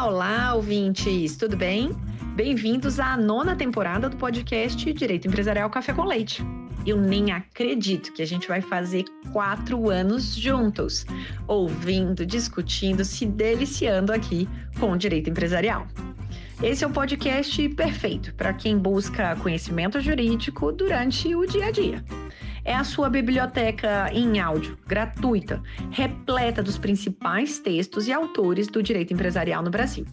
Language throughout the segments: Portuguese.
Olá, ouvintes, tudo bem? Bem-vindos à 9ª temporada do podcast Direito Empresarial Café com Leite. Eu nem acredito que a gente vai fazer 4 anos juntos, ouvindo, discutindo, se deliciando aqui com o direito empresarial. Esse é o podcast perfeito para quem busca conhecimento jurídico durante o dia a dia. É a sua biblioteca em áudio, gratuita, repleta dos principais textos e autores do direito empresarial no Brasil.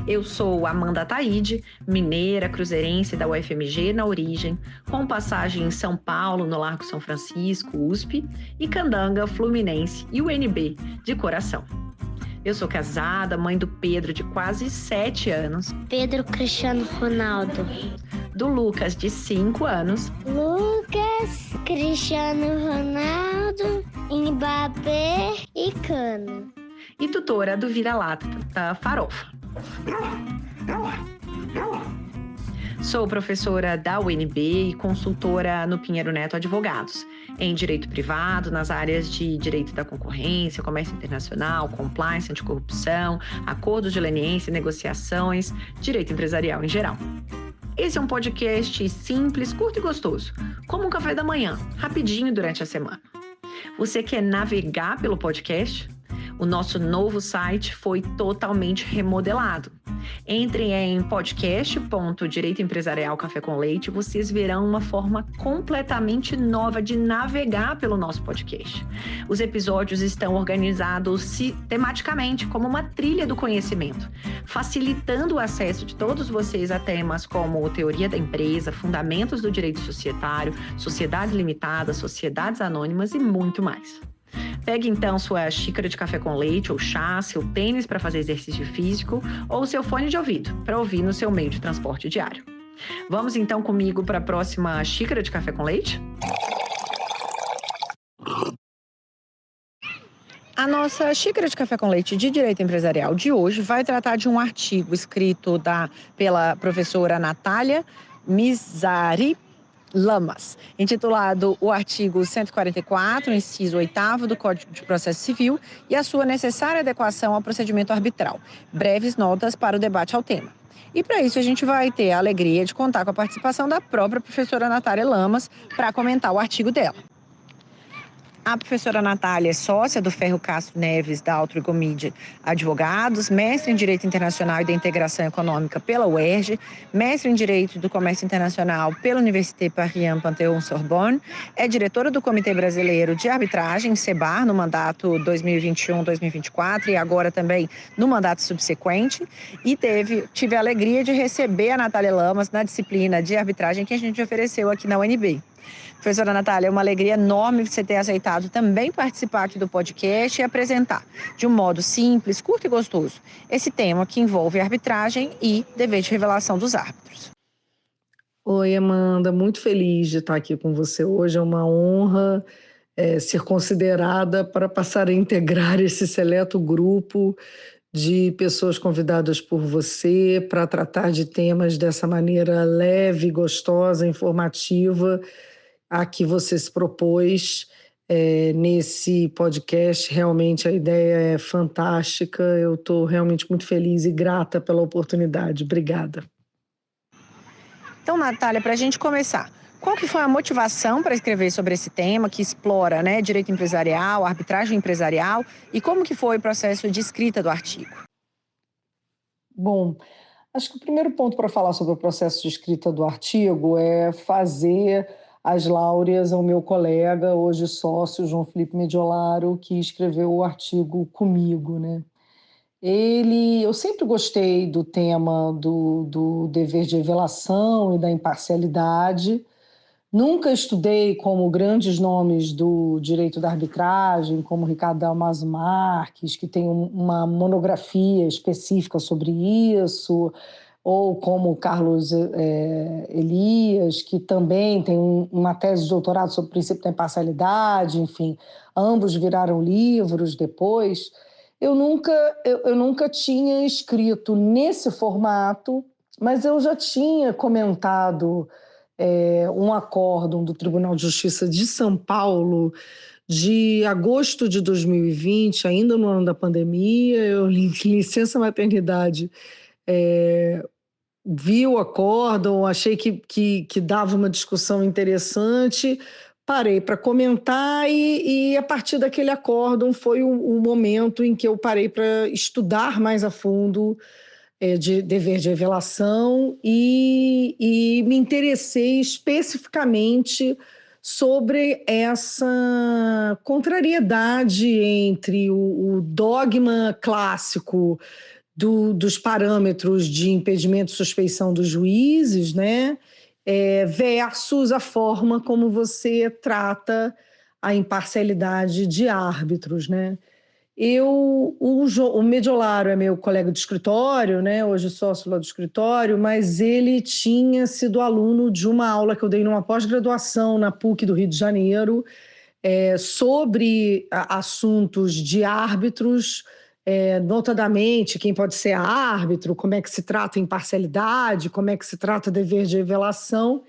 Eu sou Amanda Taide, mineira, cruzeirense da UFMG na origem, com passagem em São Paulo, no Largo São Francisco, USP, e Candanga, Fluminense e UNB, de coração. Eu sou casada, mãe do Pedro, de quase 7 anos. Pedro Cristiano Ronaldo. Do Lucas, de 5 anos. Lucas Cristiano Ronaldo, Mbappé e Cano. E tutora do Vira-Lata, da Farofa. Sou professora da UNB e consultora no Pinheiro Neto Advogados, em direito privado, nas áreas de direito da concorrência, comércio internacional, compliance, anticorrupção, acordos de leniência, negociações, direito empresarial em geral. Esse é um podcast simples, curto e gostoso, como um café da manhã, rapidinho durante a semana. Você quer navegar pelo podcast? O nosso novo site foi totalmente remodelado. Entrem em podcast.direitoempresarial Café com Leite e vocês verão uma forma completamente nova de navegar pelo nosso podcast. Os episódios estão organizados tematicamente como uma trilha do conhecimento, facilitando o acesso de todos vocês a temas como teoria da empresa, fundamentos do direito societário, sociedades limitadas, sociedades anônimas e muito mais. Pegue então sua xícara de café com leite ou chá, seu tênis para fazer exercício físico ou seu fone de ouvido para ouvir no seu meio de transporte diário. Vamos então comigo para a próxima xícara de café com leite? A nossa xícara de café com leite de direito empresarial de hoje vai tratar de um artigo escrito pela professora Natália Mizari Lamas, intitulado o artigo 144, inciso 8º do Código de Processo Civil e a sua necessária adequação ao procedimento arbitral. Breves notas para o debate ao tema. E para isso a gente vai ter a alegria de contar com a participação da própria professora Natália Lamas para comentar o artigo dela. A professora Natália é sócia do Ferro Castro Neves, da Altrigomide Advogados, mestre em Direito Internacional e da Integração Econômica pela UERJ, mestre em Direito do Comércio Internacional pela Université Paris-Panthéon-Sorbonne, é diretora do Comitê Brasileiro de Arbitragem, CEBAR, no mandato 2021-2024 e agora também no mandato subsequente, e tive a alegria de receber a Natália Lamas na disciplina de arbitragem que a gente ofereceu aqui na UNB. Professora Natália, é uma alegria enorme você ter aceitado também participar aqui do podcast e apresentar, de um modo simples, curto e gostoso, esse tema que envolve arbitragem e dever de revelação dos árbitros. Oi, Amanda, muito feliz de estar aqui com você hoje. É uma honra ser considerada para passar a integrar esse seleto grupo de pessoas convidadas por você para tratar de temas dessa maneira leve, gostosa, informativa, a que você se propôs nesse podcast. Realmente a ideia é fantástica, eu estou realmente muito feliz e grata pela oportunidade. Obrigada. Então, Natália, para a gente começar, qual que foi a motivação para escrever sobre esse tema que explora, direito empresarial, arbitragem empresarial, e como que foi o processo de escrita do artigo? Bom, acho que o primeiro ponto para falar sobre o processo de escrita do artigo é fazer as láureas ao meu colega, hoje sócio, João Felipe Mediolaro, que escreveu o artigo comigo, né? Eu sempre gostei do tema do dever de revelação e da imparcialidade. Nunca estudei como grandes nomes do direito da arbitragem, como Ricardo Dalmaso Marques, que tem uma monografia específica sobre isso, ou como Carlos Elias, que também tem uma tese de doutorado sobre o princípio da imparcialidade, enfim, ambos viraram livros depois. Eu nunca tinha escrito nesse formato, mas eu já tinha comentado um acórdão do Tribunal de Justiça de São Paulo de agosto de 2020, ainda no ano da pandemia. Eu, licença maternidade, vi o acórdão, achei que dava uma discussão interessante, parei para comentar e a partir daquele acórdão foi o momento em que eu parei para estudar mais a fundo de dever de revelação e me interessei especificamente sobre essa contrariedade entre o dogma clássico dos parâmetros de impedimento e suspeição dos juízes, né, versus a forma como você trata a imparcialidade de árbitros, né? O Mediolário é meu colega de escritório, né, hoje sócio lá do escritório, mas ele tinha sido aluno de uma aula que eu dei numa pós-graduação na PUC do Rio de Janeiro, sobre assuntos de árbitros, notadamente quem pode ser árbitro, como é que se trata imparcialidade, como é que se trata dever de revelação.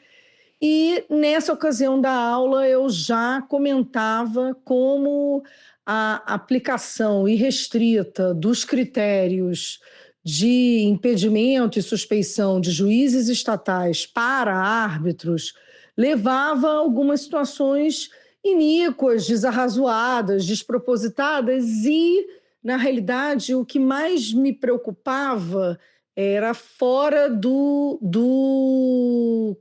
E nessa ocasião da aula eu já comentava como a aplicação irrestrita dos critérios de impedimento e suspeição de juízes estatais para árbitros levava a algumas situações iníquas, desarrazoadas, despropositadas e, na realidade, o que mais me preocupava era fora do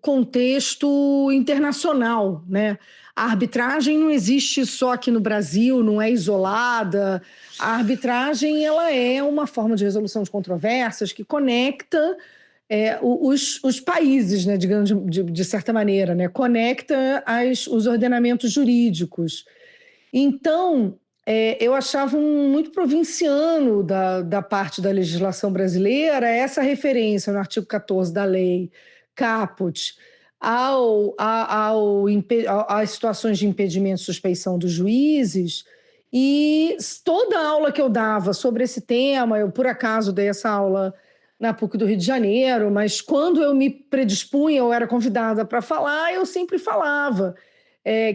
contexto internacional, né? A arbitragem não existe só aqui no Brasil, não é isolada. A arbitragem ela é uma forma de resolução de controvérsias que conecta os países, né, digamos, de certa maneira, né? Conecta os ordenamentos jurídicos. Então, eu achava muito provinciano da parte da legislação brasileira essa referência no artigo 14 da lei Caput às situações de impedimento e suspeição dos juízes. E toda a aula que eu dava sobre esse tema, eu por acaso dei essa aula na PUC do Rio de Janeiro, mas quando eu me predispunha, eu era convidada para falar, eu sempre falava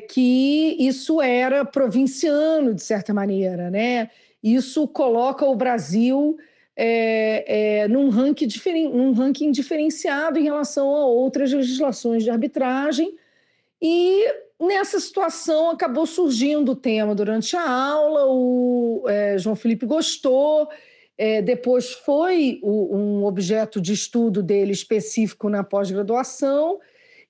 que isso era provinciano, de certa maneira, né? Isso coloca o Brasil num ranking diferenciado em relação a outras legislações de arbitragem. E nessa situação acabou surgindo o tema durante a aula, o João Felipe gostou, depois foi um objeto de estudo dele específico na pós-graduação.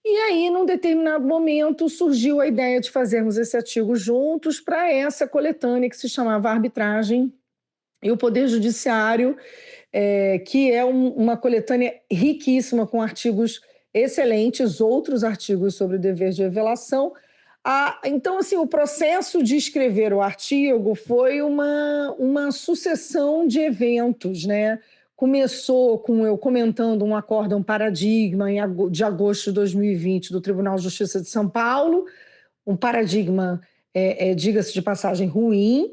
E aí, num determinado momento, surgiu a ideia de fazermos esse artigo juntos para essa coletânea que se chamava Arbitragem e o Poder Judiciário, que é uma coletânea riquíssima, com artigos excelentes, outros artigos sobre o dever de revelação. Então, assim, o processo de escrever o artigo foi uma sucessão de eventos, né? Começou com eu comentando um acórdão paradigma de agosto de 2020 do Tribunal de Justiça de São Paulo, um paradigma, diga-se de passagem, ruim.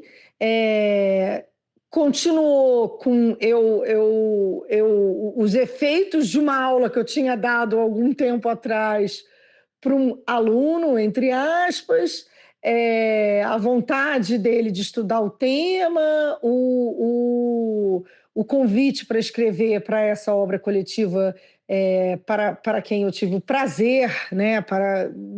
Continuou com os efeitos de uma aula que eu tinha dado algum tempo atrás para um aluno, entre aspas, a vontade dele de estudar o tema, o convite para escrever para essa obra coletiva para quem eu tive o prazer, né,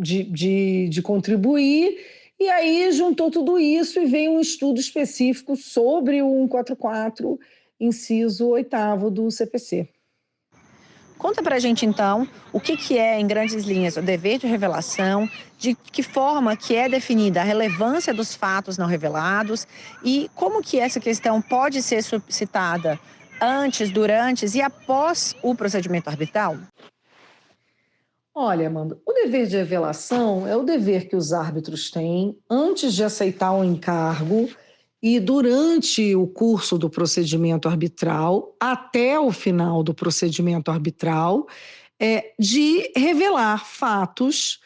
de contribuir. E aí juntou tudo isso e veio um estudo específico sobre o 144, inciso 8º do CPC. Conta para a gente, então, o que é, em grandes linhas, o dever de revelação, de que forma que é definida a relevância dos fatos não revelados e como que essa questão pode ser suscitada antes, durante e após o procedimento arbitral? Olha, Amanda, o dever de revelação é o dever que os árbitros têm antes de aceitar um encargo e durante o curso do procedimento arbitral, até o final do procedimento arbitral, de revelar fatos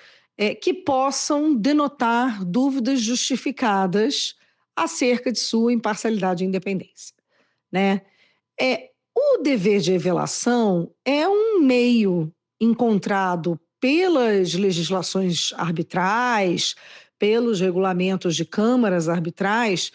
que possam denotar dúvidas justificadas acerca de sua imparcialidade e independência, né? O dever de revelação é um meio encontrado pelas legislações arbitrais, pelos regulamentos de câmaras arbitrais,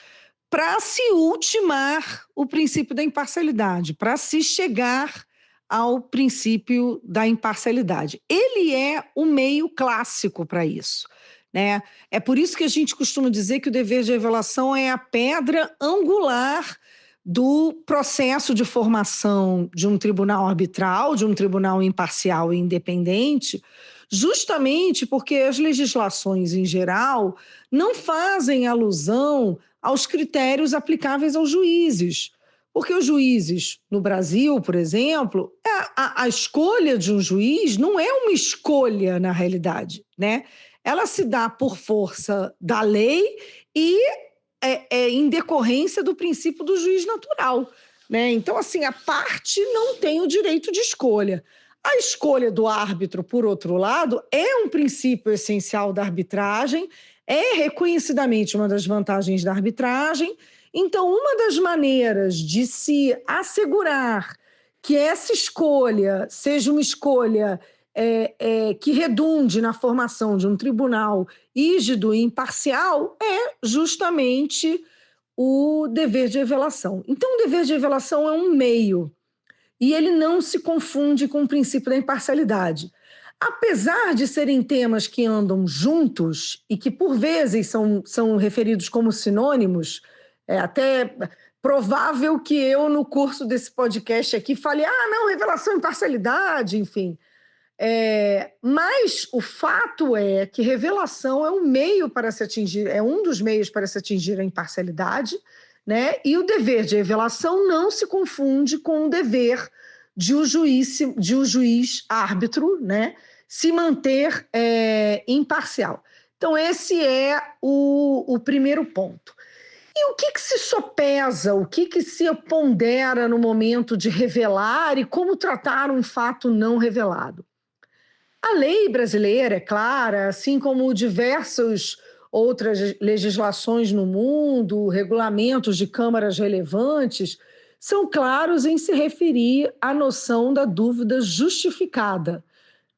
para se ultimar o princípio da imparcialidade, para se chegar ao princípio da imparcialidade. Ele é o meio clássico para isso, né? É por isso que a gente costuma dizer que o dever de revelação é a pedra angular do processo de formação de um tribunal arbitral, de um tribunal imparcial e independente, justamente porque as legislações em geral não fazem alusão aos critérios aplicáveis aos juízes. Porque os juízes, no Brasil, por exemplo, a escolha de um juiz não é uma escolha na realidade, né? Ela se dá por força da lei e em decorrência do princípio do juiz natural, né? Então, assim, a parte não tem o direito de escolha. A escolha do árbitro, por outro lado, é um princípio essencial da arbitragem, é reconhecidamente uma das vantagens da arbitragem. Então, uma das maneiras de se assegurar que essa escolha seja uma escolha que redunde na formação de um tribunal rígido e imparcial é justamente o dever de revelação. Então, o dever de revelação é um meio, e ele não se confunde com o princípio da imparcialidade. Apesar de serem temas que andam juntos e que, por vezes, são referidos como sinônimos, é até provável que eu, no curso desse podcast aqui, fale, não, revelação e imparcialidade, enfim. Mas o fato é que revelação é um meio para se atingir, é um dos meios para se atingir a imparcialidade, né? E o dever de revelação não se confunde com o dever de o juiz árbitro, né, se manter imparcial. Então, esse é o primeiro ponto. E o que se sopesa, o que se pondera no momento de revelar e como tratar um fato não revelado? A lei brasileira é clara, assim como diversas outras legislações no mundo, regulamentos de câmaras relevantes, são claros em se referir à noção da dúvida justificada,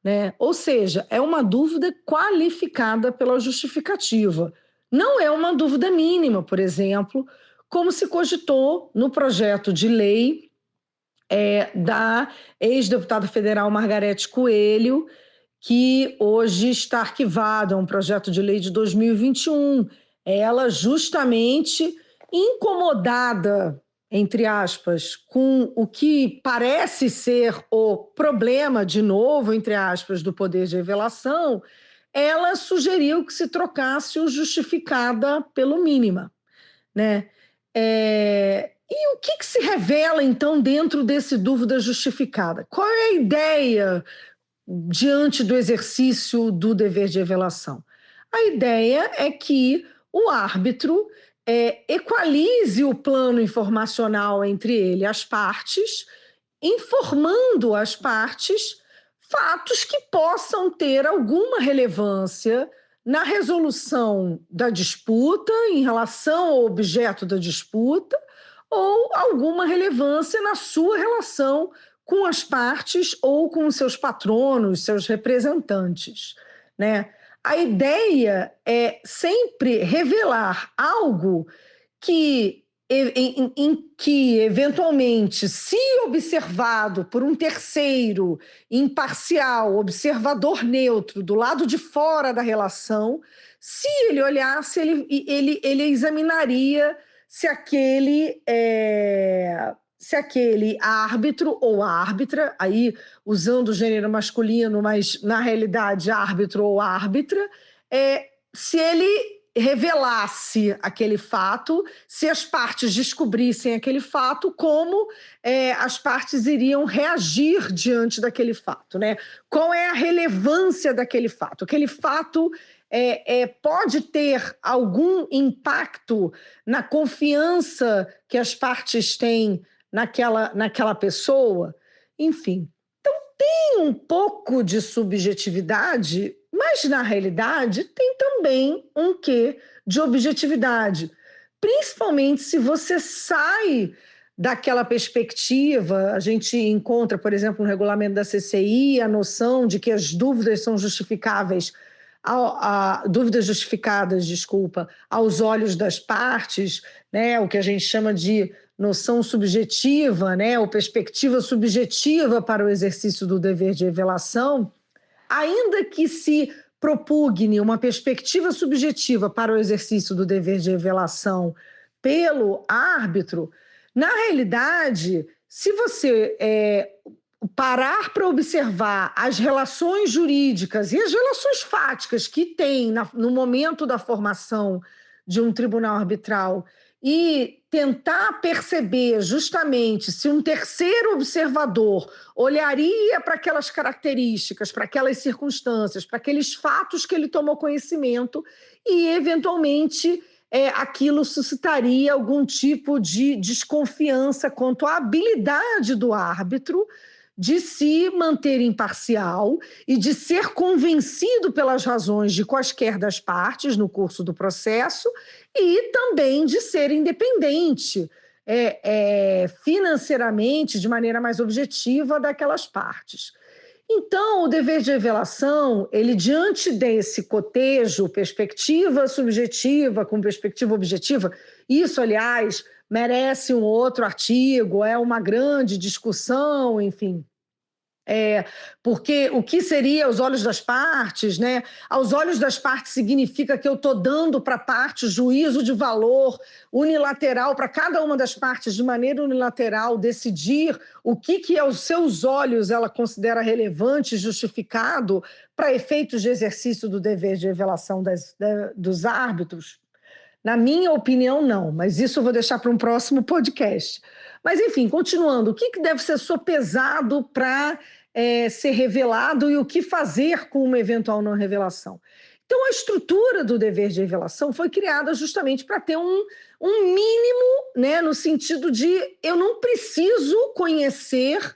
né? Ou seja, é uma dúvida qualificada pela justificativa. Não é uma dúvida mínima, por exemplo, como se cogitou no projeto de lei da ex-deputada federal Margarete Coelho, que hoje está arquivado, é um projeto de lei de 2021. Ela justamente incomodada, entre aspas, com o que parece ser o problema, de novo, entre aspas, do poder de revelação, ela sugeriu que se trocasse o justificada pelo mínima, né? E o que se revela, então, dentro desse dúvida justificada? Qual é a ideia diante do exercício do dever de revelação? A ideia é que o árbitro equalize o plano informacional entre ele e as partes, informando as partes fatos que possam ter alguma relevância na resolução da disputa, em relação ao objeto da disputa, ou alguma relevância na sua relação com as partes ou com os seus patronos, seus representantes, né? A ideia é sempre revelar algo em que, eventualmente, se observado por um terceiro imparcial, observador neutro, do lado de fora da relação, se ele olhasse, ele examinaria se aquele árbitro ou árbitra, aí usando o gênero masculino, mas na realidade árbitro ou árbitra, se ele revelasse aquele fato, se as partes descobrissem aquele fato, como as partes iriam reagir diante daquele fato, né? Qual é a relevância daquele fato? Aquele fato pode ter algum impacto na confiança que as partes têm naquela pessoa? Enfim, então tem um pouco de subjetividade, mas na realidade tem também um quê de objetividade, principalmente se você sai daquela perspectiva, a gente encontra, por exemplo, no regulamento da CCI, a noção de que as dúvidas são justificáveis, dúvidas justificadas, desculpa, aos olhos das partes, né, o que a gente chama de noção subjetiva, né, ou perspectiva subjetiva para o exercício do dever de revelação, ainda que se propugne uma perspectiva subjetiva para o exercício do dever de revelação pelo árbitro, na realidade, se você parar para observar as relações jurídicas e as relações fáticas que tem no momento da formação de um tribunal arbitral e tentar perceber justamente se um terceiro observador olharia para aquelas características, para aquelas circunstâncias, para aqueles fatos que ele tomou conhecimento e, eventualmente, aquilo suscitaria algum tipo de desconfiança quanto à habilidade do árbitro de se manter imparcial e de ser convencido pelas razões de quaisquer das partes no curso do processo e também de ser independente financeiramente, de maneira mais objetiva, daquelas partes. Então, o dever de revelação, ele, diante desse cotejo, perspectiva subjetiva com perspectiva objetiva, isso, aliás, merece um outro artigo, é uma grande discussão, enfim. Porque o que seria aos olhos das partes, né? Aos olhos das partes significa que eu estou dando para a parte juízo de valor unilateral, para cada uma das partes, de maneira unilateral, decidir o que aos seus olhos ela considera relevante e justificado para efeitos de exercício do dever de revelação dos árbitros. Na minha opinião, não, mas isso eu vou deixar para um próximo podcast. Mas, enfim, continuando, o que deve ser sopesado para ser revelado e o que fazer com uma eventual não revelação? Então, a estrutura do dever de revelação foi criada justamente para ter um mínimo, né, no sentido de eu não preciso conhecer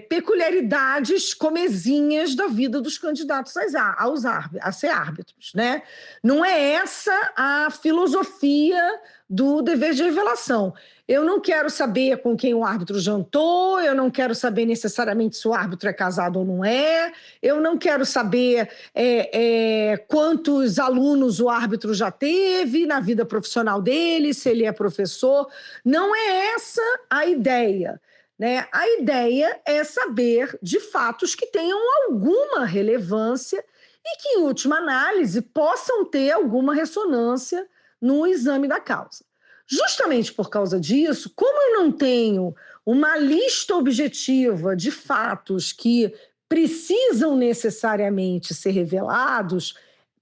peculiaridades comezinhas da vida dos candidatos a ser árbitros, né? Não é essa a filosofia do dever de revelação. Eu não quero saber com quem o árbitro jantou, eu não quero saber necessariamente se o árbitro é casado ou não é, eu não quero saber quantos alunos o árbitro já teve na vida profissional dele, se ele é professor. Não é essa a ideia. Né? A ideia é saber de fatos que tenham alguma relevância e que, em última análise, possam ter alguma ressonância no exame da causa. Justamente por causa disso, como eu não tenho uma lista objetiva de fatos que precisam necessariamente ser revelados,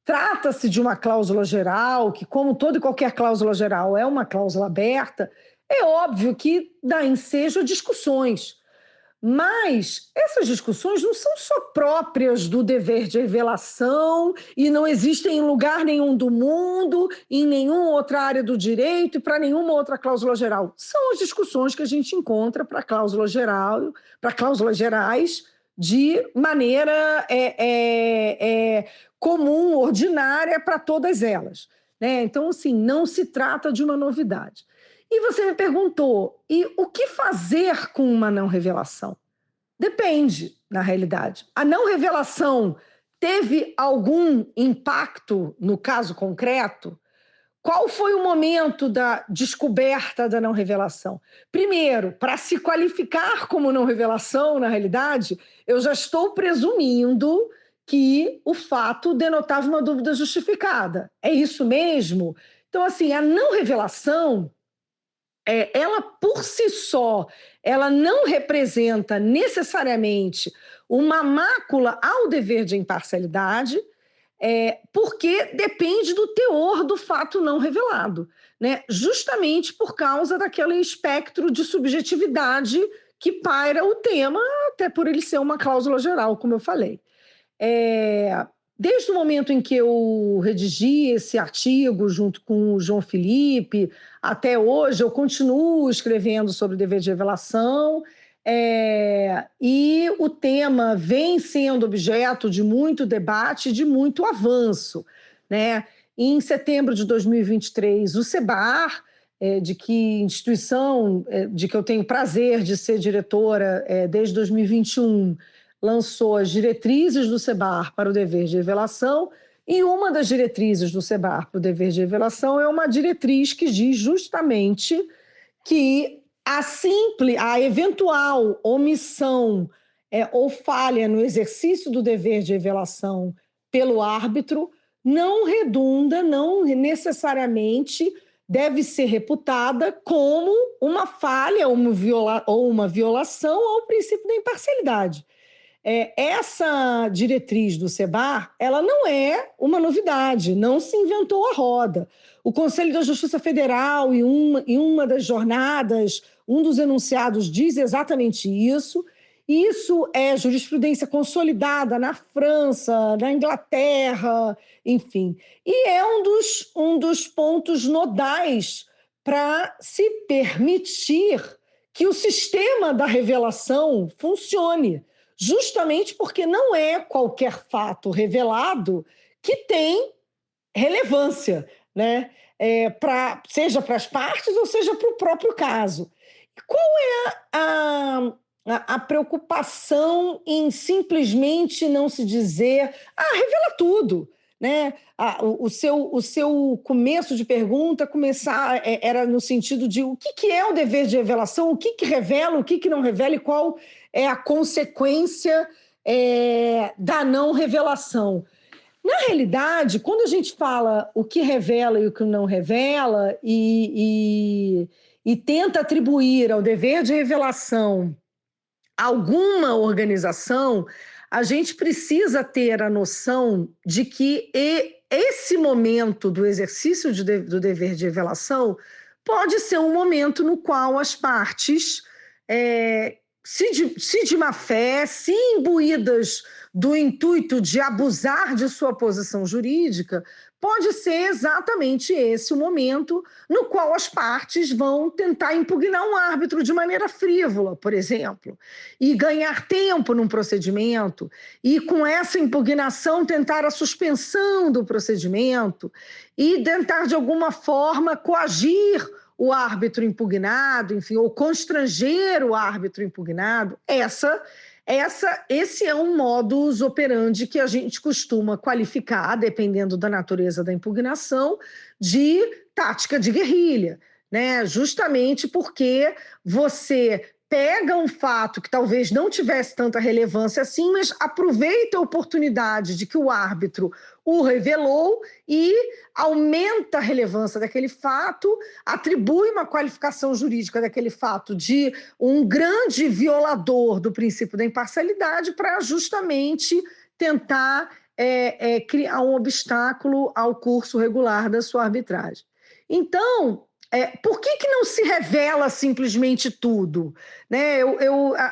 trata-se de uma cláusula geral, que, como toda e qualquer cláusula geral, é uma cláusula aberta. É óbvio que dá ensejo a discussões, mas essas discussões não são só próprias do dever de revelação e não existem em lugar nenhum do mundo, em nenhuma outra área do direito e para nenhuma outra cláusula geral. São as discussões que a gente encontra para cláusula geral, para cláusulas gerais de maneira comum, ordinária para todas elas, né? Então, assim, não se trata de uma novidade. E você me perguntou, e o que fazer com uma não revelação? Depende, na realidade. A não revelação teve algum impacto no caso concreto? Qual foi o momento da descoberta da não revelação? Primeiro, para se qualificar como não revelação, na realidade, eu já estou presumindo que o fato denotava uma dúvida justificada. É isso mesmo? Então, assim, a não revelação, ela por si só, ela não representa necessariamente uma mácula ao dever de imparcialidade, porque depende do teor do fato não revelado, né? Justamente por causa daquele espectro de subjetividade que paira o tema, até por ele ser uma cláusula geral, como eu falei. Desde o momento em que eu redigi esse artigo junto com o João Felipe, até hoje eu continuo escrevendo sobre o dever de revelação, e o tema vem sendo objeto de muito debate, de muito avanço, né? Em setembro de 2023, o SEBAR de que instituição de que eu tenho prazer de ser diretora desde 2021 lançou as diretrizes do SEBAR para o dever de revelação, e uma das diretrizes do SEBAR para o dever de revelação é uma diretriz que diz justamente que a eventual omissão ou falha no exercício do dever de revelação pelo árbitro não redunda, não necessariamente deve ser reputada como uma falha ou uma violação ao princípio da imparcialidade. Essa diretriz do SEBAR, ela não é uma novidade, não se inventou a roda. O Conselho da Justiça Federal, em uma das jornadas, um dos enunciados diz exatamente isso. Isso é jurisprudência consolidada na França, na Inglaterra, enfim. E é um dos pontos nodais para se permitir que o sistema da revelação funcione, justamente porque não é qualquer fato revelado que tem relevância, né? Seja para as partes ou seja para o próprio caso. Qual é a preocupação em simplesmente não se dizer revela tudo, né? O seu começo de pergunta era no sentido de o que é o dever de revelação, o que revela, o que não revela e qual é a consequência da não revelação. Na realidade, quando a gente fala o que revela e o que não revela e tenta atribuir ao dever de revelação alguma organização, a gente precisa ter a noção de que esse momento do exercício do dever de revelação pode ser um momento no qual as partes, se de má fé, se imbuídas do intuito de abusar de sua posição jurídica, pode ser exatamente esse o momento no qual as partes vão tentar impugnar um árbitro de maneira frívola, por exemplo, e ganhar tempo num procedimento, e com essa impugnação tentar a suspensão do procedimento e tentar de alguma forma coagir o árbitro impugnado, enfim, ou constranger o árbitro impugnado. Esse é um modus operandi que a gente costuma qualificar, dependendo da natureza da impugnação, de tática de guerrilha, né? Justamente porque você pega um fato que talvez não tivesse tanta relevância assim, mas aproveita a oportunidade de que o árbitro o revelou e aumenta a relevância daquele fato, atribui uma qualificação jurídica daquele fato de um grande violador do princípio da imparcialidade para justamente tentar criar um obstáculo ao curso regular da sua arbitragem. Então, por que não se revela simplesmente tudo? Né?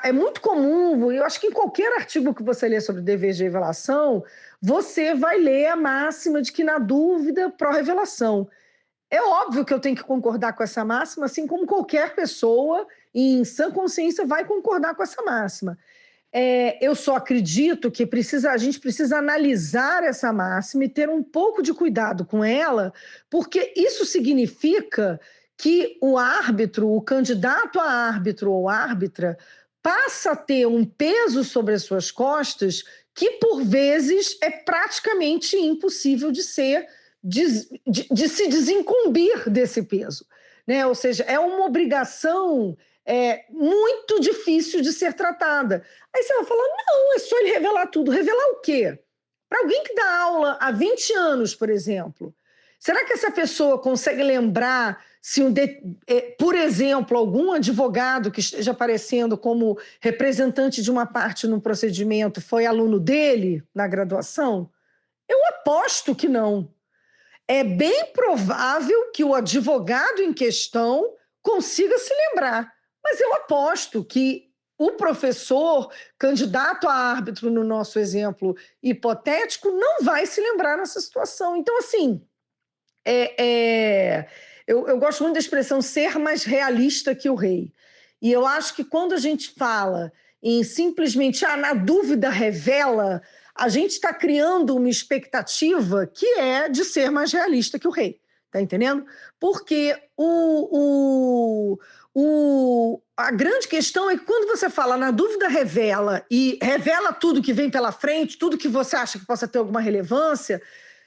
É muito comum, eu acho que em qualquer artigo que você lê sobre dever de revelação, você vai ler a máxima de que, na dúvida, pró-revelação. É óbvio que eu tenho que concordar com essa máxima, assim como qualquer pessoa, em sã consciência, vai concordar com essa máxima. Eu só acredito que a gente precisa analisar essa máxima e ter um pouco de cuidado com ela, porque isso significa que o árbitro, o candidato a árbitro ou árbitra, passa a ter um peso sobre as suas costas que, por vezes, é praticamente impossível de se desincumbir desse peso, né? Ou seja, é uma obrigação muito difícil de ser tratada. Aí você vai falar, não, é só ele revelar tudo. Revelar o quê? Para alguém que dá aula há 20 anos, por exemplo, será que essa pessoa consegue lembrar se, por exemplo, algum advogado que esteja aparecendo como representante de uma parte no procedimento foi aluno dele na graduação? Eu aposto que não. É bem provável que o advogado em questão consiga se lembrar, mas eu aposto que o professor, candidato a árbitro no nosso exemplo hipotético, não vai se lembrar nessa situação. Então, assim, eu gosto muito da expressão ser mais realista que o rei. E eu acho que quando a gente fala em simplesmente, na dúvida revela, a gente está criando uma expectativa que é de ser mais realista que o rei. Tá entendendo? Porque a grande questão é que quando você fala na dúvida revela e revela tudo que vem pela frente, tudo que você acha que possa ter alguma relevância,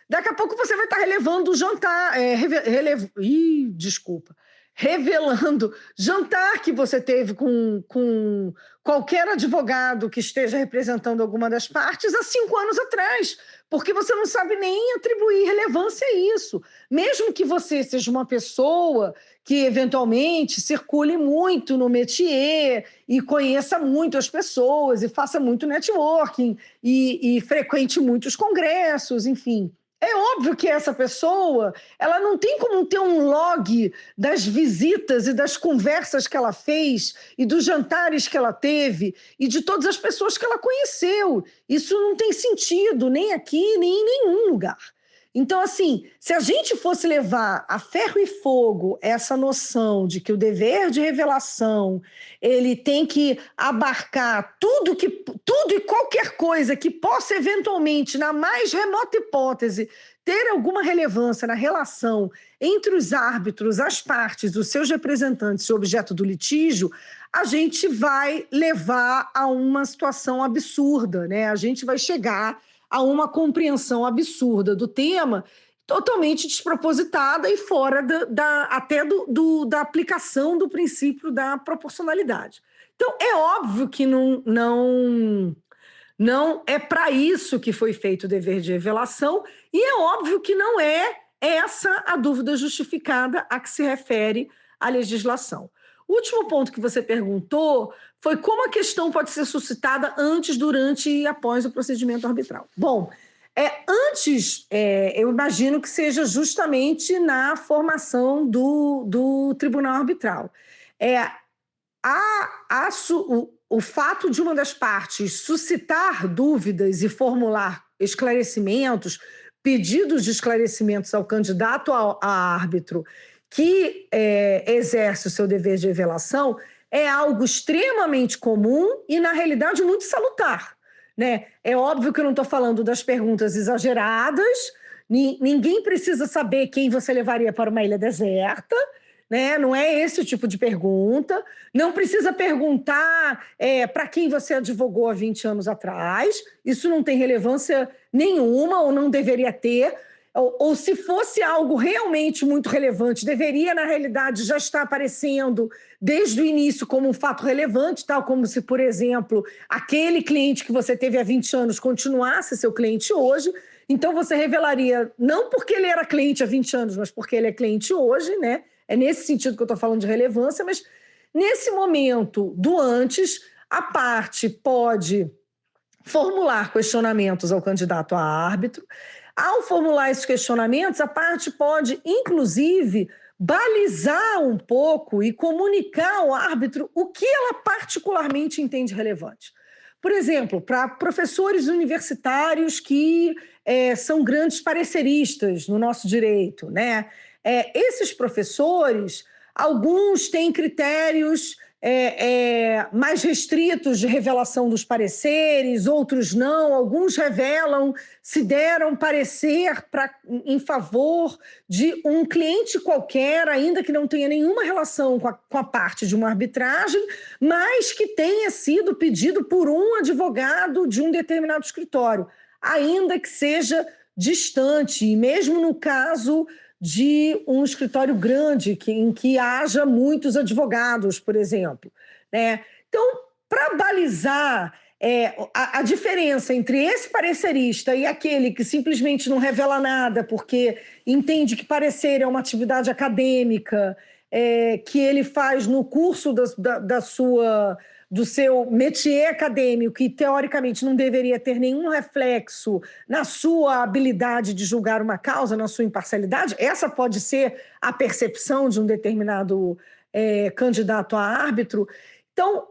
daqui a pouco você vai estar relevando o jantar, revelando jantar que você teve com qualquer advogado que esteja representando alguma das partes há 5 anos atrás, porque você não sabe nem atribuir relevância a isso. Mesmo que você seja uma pessoa que eventualmente circule muito no métier e conheça muito as pessoas e faça muito networking e frequente muitos congressos, enfim. É óbvio que essa pessoa, ela não tem como ter um log das visitas e das conversas que ela fez e dos jantares que ela teve e de todas as pessoas que ela conheceu. Isso não tem sentido, nem aqui, nem em nenhum lugar. Então, assim, se a gente fosse levar a ferro e fogo essa noção de que o dever de revelação ele tem que abarcar tudo e qualquer coisa que possa eventualmente, na mais remota hipótese, ter alguma relevância na relação entre os árbitros, as partes, os seus representantes e o objeto do litígio, a gente vai levar a uma situação absurda, né? A gente vai chegar a uma compreensão absurda do tema, totalmente despropositada e fora até da aplicação do princípio da proporcionalidade. Então, é óbvio que não é para isso que foi feito o dever de revelação e é óbvio que não é essa a dúvida justificada a que se refere a legislação. O último ponto que você perguntou foi como a questão pode ser suscitada antes, durante e após o procedimento arbitral. Bom, eu imagino que seja justamente na formação do tribunal arbitral. O fato de uma das partes suscitar dúvidas e formular esclarecimentos, pedidos de esclarecimentos ao candidato a árbitro que exerce o seu dever de revelação, é algo extremamente comum e, na realidade, muito salutar, né? É óbvio que eu não estou falando das perguntas exageradas, ninguém precisa saber quem você levaria para uma ilha deserta, né? Não é esse o tipo de pergunta. Não precisa perguntar para quem você advogou há 20 anos atrás, isso não tem relevância nenhuma ou não deveria ter. Ou se fosse algo realmente muito relevante, deveria, na realidade, já estar aparecendo desde o início como um fato relevante, tal como se, por exemplo, aquele cliente que você teve há 20 anos continuasse seu cliente hoje. Então, você revelaria, não porque ele era cliente há 20 anos, mas porque ele é cliente hoje, né? É nesse sentido que eu estou falando de relevância, mas nesse momento do antes, a parte pode formular questionamentos ao candidato a árbitro. Ao formular esses questionamentos, a parte pode, inclusive, balizar um pouco e comunicar ao árbitro o que ela particularmente entende relevante. Por exemplo, para professores universitários que são grandes pareceristas no nosso direito, né? Esses professores, alguns têm critérios mais restritos de revelação dos pareceres, outros não, alguns revelam se deram parecer em favor de um cliente qualquer, ainda que não tenha nenhuma relação com a parte de uma arbitragem, mas que tenha sido pedido por um advogado de um determinado escritório, ainda que seja distante, e mesmo no caso de um escritório grande, em que haja muitos advogados, por exemplo, né? Então, para balizar a diferença entre esse parecerista e aquele que simplesmente não revela nada porque entende que parecer é uma atividade acadêmica que ele faz no curso do seu métier acadêmico e, teoricamente, não deveria ter nenhum reflexo na sua habilidade de julgar uma causa, na sua imparcialidade, essa pode ser a percepção de um determinado candidato a árbitro. Então,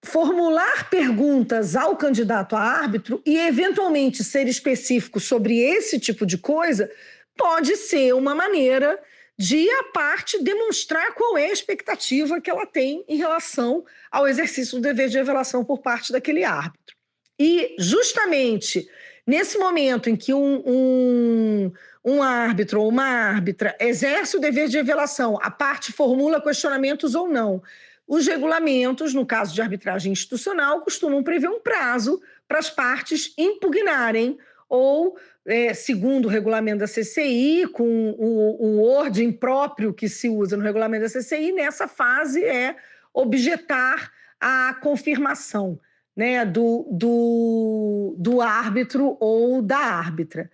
formular perguntas ao candidato a árbitro e, eventualmente, ser específico sobre esse tipo de coisa pode ser uma maneira de a parte demonstrar qual é a expectativa que ela tem em relação ao exercício do dever de revelação por parte daquele árbitro. E, justamente, Nesse momento em que um árbitro ou uma árbitra exerce o dever de revelação, a parte formula questionamentos ou não. Os regulamentos, no caso de arbitragem institucional, costumam prever um prazo para as partes impugnarem ou, segundo o regulamento da CCI, com o wording próprio que se usa no regulamento da CCI, nessa fase é objetar a confirmação, né, do árbitro ou da árbitra.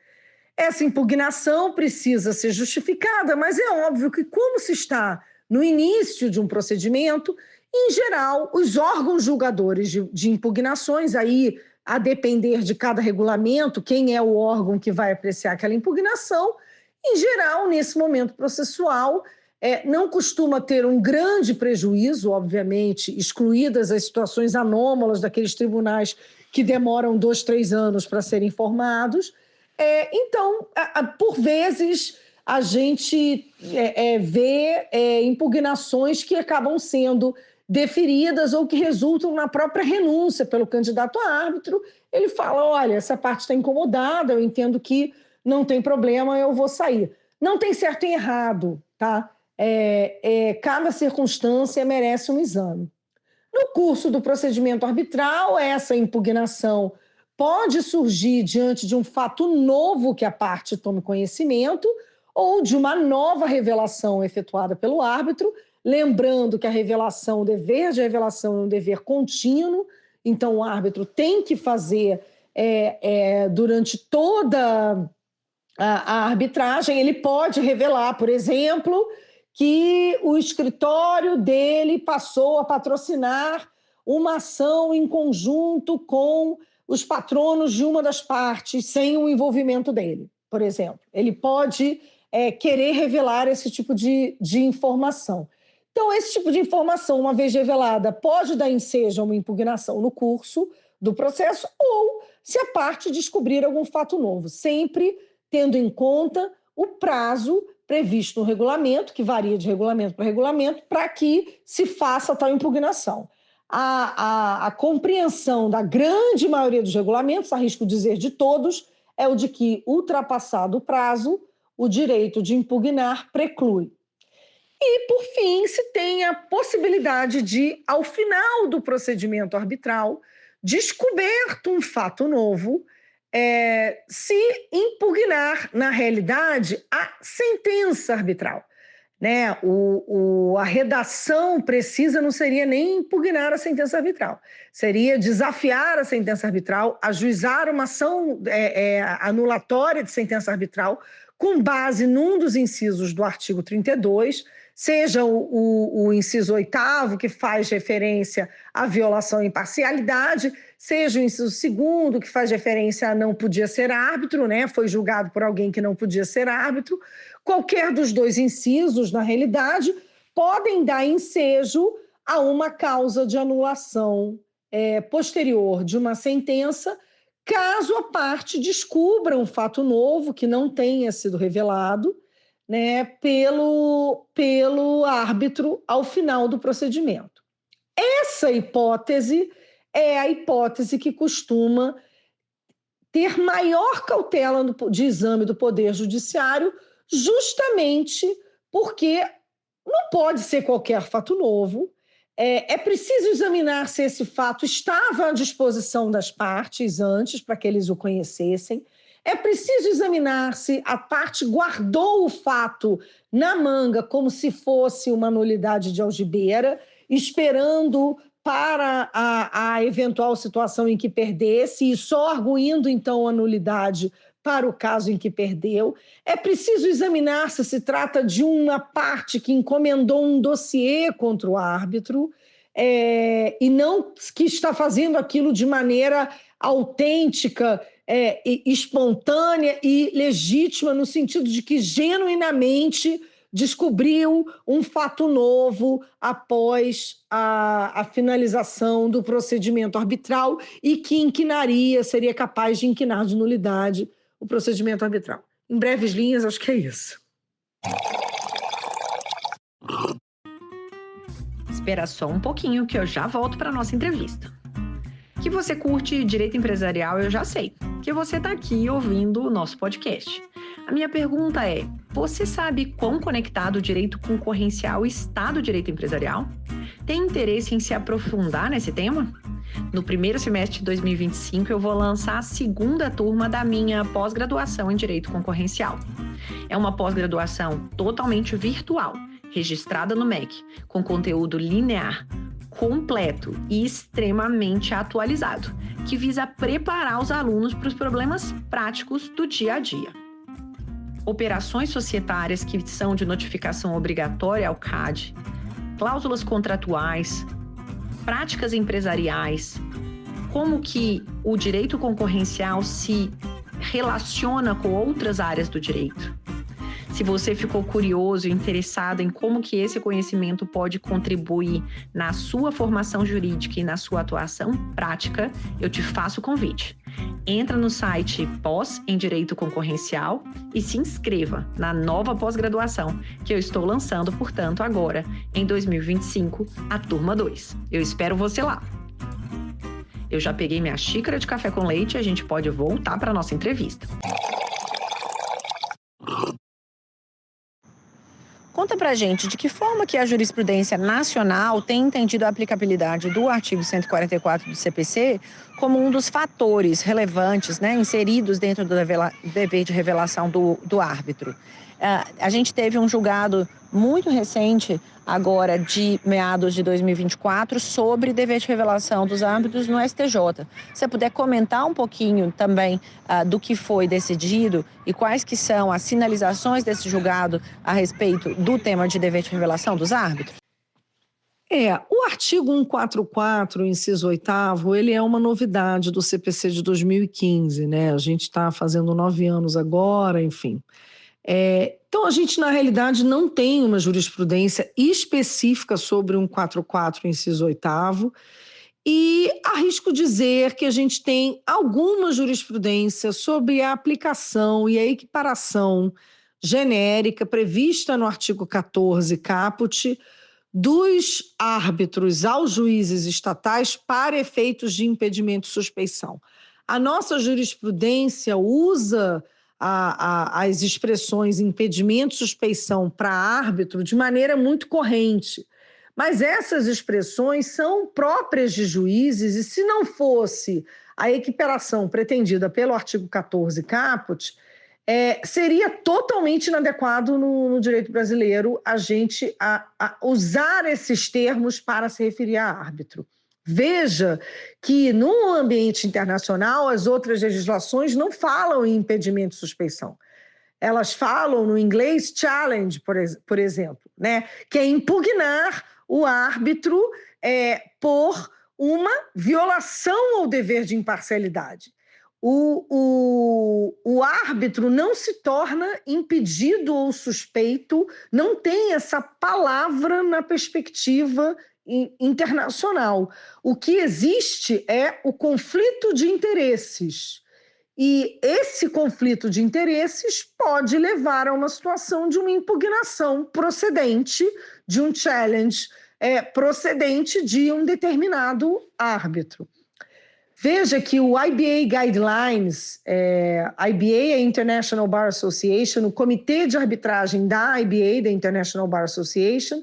Essa impugnação precisa ser justificada, mas é óbvio que, como se está no início de um procedimento, em geral, os órgãos julgadores de impugnações, aí, a depender de cada regulamento, quem é o órgão que vai apreciar aquela impugnação, em geral, nesse momento processual, não costuma ter um grande prejuízo, obviamente, excluídas as situações anômalas daqueles tribunais que demoram 2, 3 anos para serem formados. Então, por vezes, a gente vê impugnações que acabam sendo deferidas ou que resultam na própria renúncia pelo candidato a árbitro. Ele fala, olha, essa parte está incomodada, eu entendo que não tem problema, eu vou sair. Não tem certo e errado, tá? Cada circunstância merece um exame. No curso do procedimento arbitral, essa impugnação pode surgir diante de um fato novo que a parte tome conhecimento ou de uma nova revelação efetuada pelo árbitro, lembrando que a revelação, o dever de revelação é um dever contínuo, então o árbitro tem que fazer durante toda a arbitragem, ele pode revelar, por exemplo, que o escritório dele passou a patrocinar uma ação em conjunto com os patronos de uma das partes sem o envolvimento dele, por exemplo. Ele pode querer revelar esse tipo de informação. Então, esse tipo de informação, uma vez revelada, pode dar ensejo a uma impugnação no curso do processo ou se a parte descobrir algum fato novo, sempre tendo em conta o prazo previsto no regulamento, que varia de regulamento para regulamento, para que se faça tal impugnação. A compreensão da grande maioria dos regulamentos, arrisco dizer de todos, é o de que, ultrapassado o prazo, o direito de impugnar preclui. E, por fim, se tem a possibilidade de, ao final do procedimento arbitral, descoberto um fato novo, se impugnar, na realidade, a sentença arbitral. Né? A redação precisa não seria nem impugnar a sentença arbitral, seria desafiar a sentença arbitral, ajuizar uma ação anulatória de sentença arbitral com base num dos incisos do artigo 32, seja o inciso 8º, que faz referência à violação à imparcialidade, seja o inciso 2º, que faz referência a não podia ser árbitro, né? Foi julgado por alguém que não podia ser árbitro. Qualquer dos dois incisos, na realidade, podem dar ensejo a uma causa de anulação posterior de uma sentença, caso a parte descubra um fato novo que não tenha sido revelado, né, pelo árbitro ao final do procedimento. Essa hipótese é a hipótese que costuma ter maior cautela de exame do Poder Judiciário, justamente porque não pode ser qualquer fato novo, é preciso examinar se esse fato estava à disposição das partes antes, para que eles o conhecessem, é preciso examinar se a parte guardou o fato na manga como se fosse uma nulidade de algibeira, esperando para a eventual situação em que perdesse e só arguindo, então, a nulidade para o caso em que perdeu. É preciso examinar se trata de uma parte que encomendou um dossiê contra o árbitro e não que está fazendo aquilo de maneira autêntica, espontânea e legítima, no sentido de que genuinamente descobriu um fato novo após a finalização do procedimento arbitral e que seria capaz de inquinar de nulidade o procedimento arbitral. Em breves linhas, acho que é isso. Espera só um pouquinho que eu já volto para a nossa entrevista. Que você curte direito empresarial, eu já sei, que você está aqui ouvindo o nosso podcast. A minha pergunta é: você sabe quão conectado o direito concorrencial está do direito empresarial? Tem interesse em se aprofundar nesse tema? No primeiro semestre de 2025, eu vou lançar a segunda turma da minha pós-graduação em Direito Concorrencial. É uma pós-graduação totalmente virtual, registrada no MEC, com conteúdo linear, completo e extremamente atualizado, que visa preparar os alunos para os problemas práticos do dia a dia. Operações societárias que são de notificação obrigatória ao CAD, cláusulas contratuais, práticas empresariais, como que o direito concorrencial se relaciona com outras áreas do direito. Se você ficou curioso e interessado em como que esse conhecimento pode contribuir na sua formação jurídica e na sua atuação prática, eu te faço o convite. Entra no site Pós em Direito Concorrencial e se inscreva na nova pós-graduação que eu estou lançando, portanto, agora, em 2025, a turma 2. Eu espero você lá. Eu já peguei minha xícara de café com leite e a gente pode voltar para a nossa entrevista. Conta pra gente de que forma que a jurisprudência nacional tem entendido a aplicabilidade do artigo 144 do CPC como um dos fatores relevantes, inseridos dentro do dever de revelação do árbitro. A gente teve um julgado muito recente, agora de meados de 2024, sobre dever de revelação dos árbitros no STJ. Se você puder comentar um pouquinho também do que foi decidido e quais que são as sinalizações desse julgado a respeito do tema de dever de revelação dos árbitros? O artigo 144, inciso 8º, ele é uma novidade do CPC de 2015, né? A gente está fazendo 9 anos agora, enfim. Então, a gente, na realidade, não tem uma jurisprudência específica sobre 144, inciso 8º, e arrisco dizer que a gente tem alguma jurisprudência sobre a aplicação e a equiparação genérica prevista no artigo 14, caput, dos árbitros aos juízes estatais para efeitos de impedimento e suspeição. A nossa jurisprudência usa as expressões impedimento e suspeição para árbitro de maneira muito corrente. Mas essas expressões são próprias de juízes e, se não fosse a equiparação pretendida pelo artigo 14 caput, seria totalmente inadequado no direito brasileiro a gente usar esses termos para se referir a árbitro. Veja que no ambiente internacional as outras legislações não falam em impedimento e suspeição. Elas falam no inglês challenge, por exemplo, que é impugnar o árbitro por uma violação ao dever de imparcialidade. O árbitro não se torna impedido ou suspeito, não tem essa palavra na perspectiva internacional. O que existe é o conflito de interesses. E esse conflito de interesses pode levar a uma situação de uma impugnação procedente, de um challenge procedente de um determinado árbitro. Veja que o IBA Guidelines, IBA é International Bar Association, o comitê de arbitragem da IBA, da International Bar Association,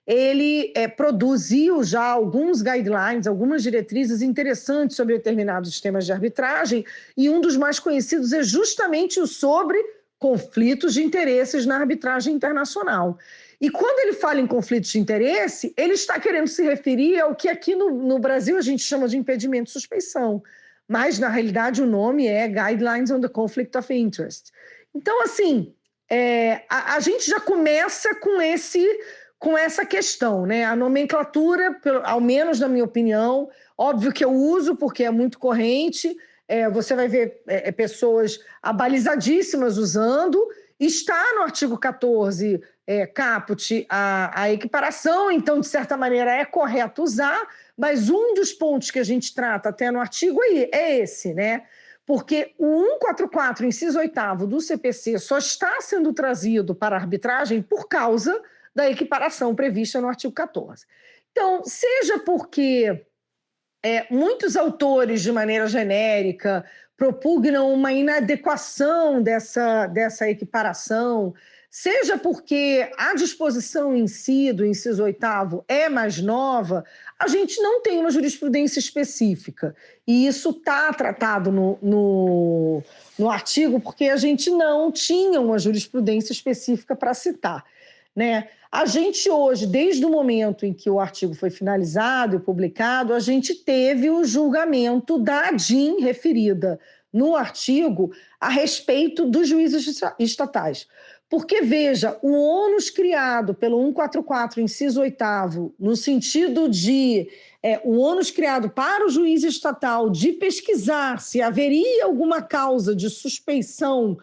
ele produziu já alguns guidelines, algumas diretrizes interessantes sobre determinados temas de arbitragem, e um dos mais conhecidos é justamente o sobre conflitos de interesses na arbitragem internacional. E quando ele fala em conflitos de interesse, ele está querendo se referir ao que aqui no Brasil a gente chama de impedimento e suspeição, mas na realidade o nome é Guidelines on the Conflict of Interest. Então, assim, a gente já começa com essa questão, a nomenclatura, ao menos na minha opinião, óbvio que eu uso porque é muito corrente, você vai ver pessoas abalizadíssimas usando, está no artigo 14 caput a equiparação, então, de certa maneira, é correto usar, mas um dos pontos que a gente trata até no artigo é esse, porque o 144, inciso 8º do CPC só está sendo trazido para a arbitragem por causa da equiparação prevista no artigo 14. Então, seja porque muitos autores, de maneira genérica, propugnam uma inadequação dessa equiparação, seja porque a disposição em si do inciso 8º é mais nova, a gente não tem uma jurisprudência específica. E isso está tratado no artigo, porque a gente não tinha uma jurisprudência específica para citar, né? A gente hoje, desde o momento em que o artigo foi finalizado e publicado, a gente teve o julgamento da ADIM referida no artigo a respeito dos juízes estatais. Porque, veja, o ônus criado pelo 144, inciso 8º, no sentido de o ônus criado para o juiz estatal de pesquisar se haveria alguma causa de suspeição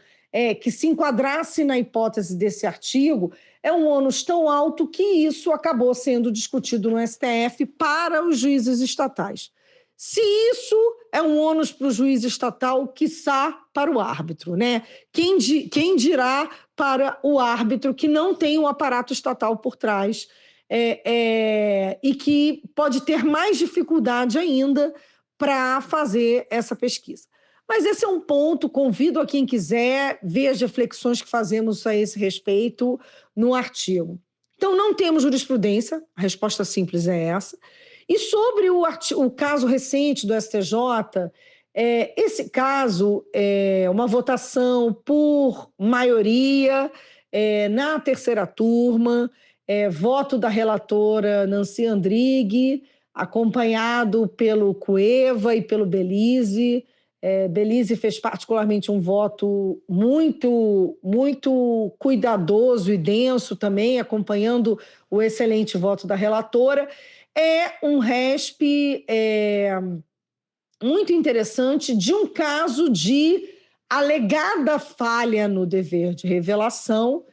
que se enquadrasse na hipótese desse artigo, é um ônus tão alto que isso acabou sendo discutido no STF para os juízes estatais. Se isso é um ônus para o juiz estatal, quiçá para o árbitro, né? Quem dirá para o árbitro que não tem um aparato estatal por trás e que pode ter mais dificuldade ainda para fazer essa pesquisa. Mas esse é um ponto, convido a quem quiser ver as reflexões que fazemos a esse respeito no artigo. Então, não temos jurisprudência, a resposta simples é essa. E sobre o caso recente do STJ, esse caso é uma votação por maioria na terceira turma, voto da relatora Nancy Andrighi, acompanhado pelo Cueva e pelo Belize. Belize fez particularmente um voto muito, muito cuidadoso e denso também, acompanhando o excelente voto da relatora. É um RESP muito interessante de um caso de alegada falha no dever de revelação,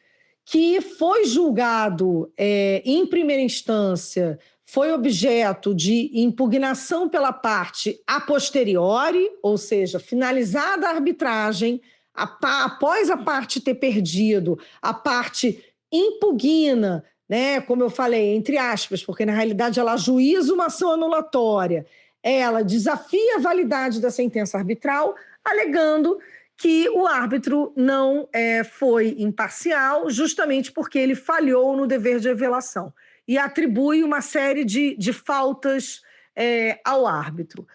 que foi julgado em primeira instância, foi objeto de impugnação pela parte a posteriori, ou seja, finalizada a arbitragem, após a parte ter perdido, a parte impugna, né, como eu falei, entre aspas, porque na realidade ela ajuiza uma ação anulatória, ela desafia a validade da sentença arbitral, alegando que o árbitro não foi imparcial, justamente porque ele falhou no dever de revelação e atribui uma série de faltas ao árbitro.